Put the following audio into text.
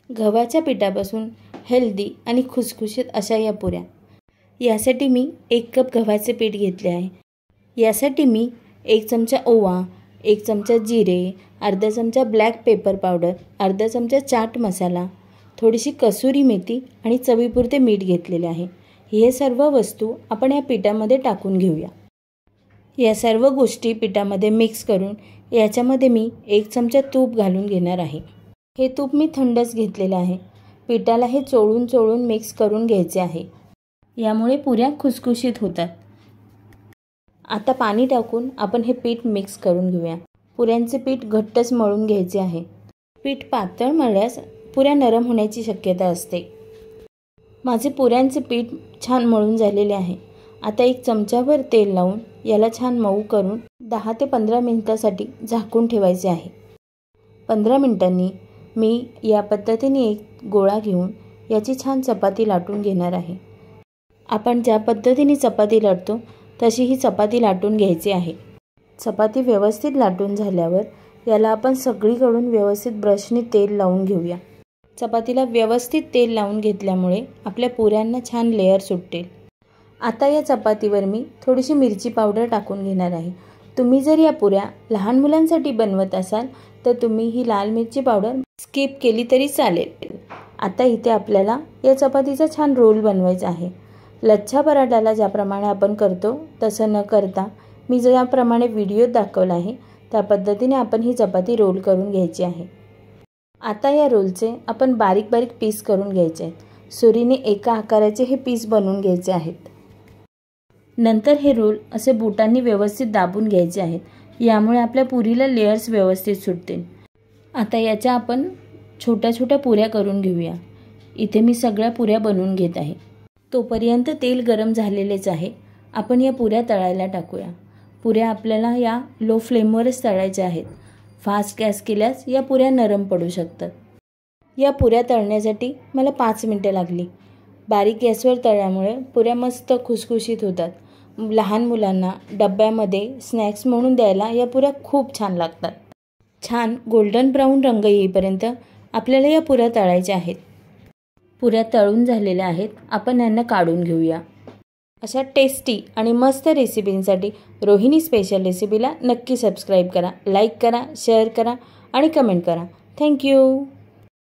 गव्हाच्या पिठापासून हेल्दी आणि खुसखुशीत अशा या पुऱ्या। यासाठी मी 1 कप गव्हाचे पीठ घेतले आहे। यासाठी मी 1 चमचा ओवा, 1 चमचा जिरे, अर्धा चमचा ब्लॅक पेपर पावडर, अर्धा चमचा चाट मसाला, थोडीशी कसुरी मेथी आणि चवीपुरते मीठ घेतलेले आहे। हे सर्व वस्तू आपण या पिठामध्ये टाकून घेऊया। या सर्व गोष्टी पिठामध्ये मिक्स करून याच्यामध्ये मी 1 चमचा तूप घालून घेणार आहे। हे तूप मी थंडच घेतलेले आहे। पिठाला हे चोळून मिक्स करून घ्यायचे आहे। यामुळे पुऱ्या खुसखुशीत होतात। आता पाणी टाकून आपण हे पीठ मिक्स करून घेऊया। पुऱ्यांचे पीठ घट्टच मळून घ्यायचे आहे। पीठ पातळ मळल्यास पुऱ्या नरम होण्याची शक्यता असते। माझे पुऱ्यांचे पीठ छान मळून झालेले आहे। आता 1 चमचाभर तेल लावून याला छान मऊ करून 10 ते 15 मिनिटांसाठी झाकून ठेवायचे आहे। 15 मिनिटांनी मी या पद्धतीने एक गोळा घेऊन याची छान चपाती लाटून घेणार आहे। आपण ज्या पद्धतीने चपाती लाटतो तशी ही चपाती लाटून घ्यायची आहे। चपाती व्यवस्थित लाटून झाल्यावर याला आपण सगळीकडून व्यवस्थित ब्रशने तेल लावून घेऊया। चपातीला व्यवस्थित तेल लावून घेतल्यामुळे आपल्या पुऱ्यांना छान लेयर सुटेल। आता या चपातीवर मी थोडीशी मिरची पावडर टाकून घेणार आहे। तुम्ही जर या पुऱ्या लहान मुलांसाठी बनवत असाल तर तुम्ही ही लाल मिरची पावडर स्किप केली तरी चालेल। आता इथे आपल्याला या चपातीचा छान रोल बनवायचा आहे। लच्छा पराठाला ज्याप्रमाणे आपण करतो तसं न करता मी ज्याप्रमाणे व्हिडिओत दाखवला आहे त्या पद्धतीने आपण ही चपाती रोल करून घ्यायची आहे। आता या रोलचे आपण बारीक बारीक पीस करून घ्यायचे आहेत। सुरीने एका आकाराचे हे पीस बनवून घ्यायचे आहेत। नंतर हे रोल असे बोटांनी व्यवस्थित दाबून घ्यायचे आहेत। यामुळे आपल्या पुरीला लेयर्स व्यवस्थित सुटतील। आता याच्या आपण छोट्या छोट्या पुऱ्या करून घेऊया। इथे मी सगळ्या पुऱ्या बनवून घेत आहे। तोपर्यंत तेल गरम झालेलेच आहे। आपण या पुऱ्या तळायला टाकूया। पुऱ्या आपल्याला या लो फ्लेमवरच तळायच्या आहेत। फास्ट गॅस केल्यास या पुऱ्या नरम पडू शकतात। या पुऱ्या तळण्यासाठी मला 5 मिनिटे लागली। बारीक गॅसवर तळल्यामुळे पुऱ्या मस्त खुसखुशीत होतात। लहान मुलांना डब्यामध्ये स्नॅक्स म्हणून द्यायला या पुऱ्या खूप छान लागतात। छान गोल्डन ब्राऊन रंग येईपर्यंत आपल्याला या पुऱ्या तळायच्या आहेत। पुऱ्या तळून झालेल्या आहेत। आपण यांना काढून घेऊया। अशा टेस्टी आणि मस्त रेसिपींसाठी रोहिणी स्पेशल रेसिपीला नक्की सबस्क्राईब करा, लाईक करा, शेअर करा आणि कमेंट करा। थँक्यू।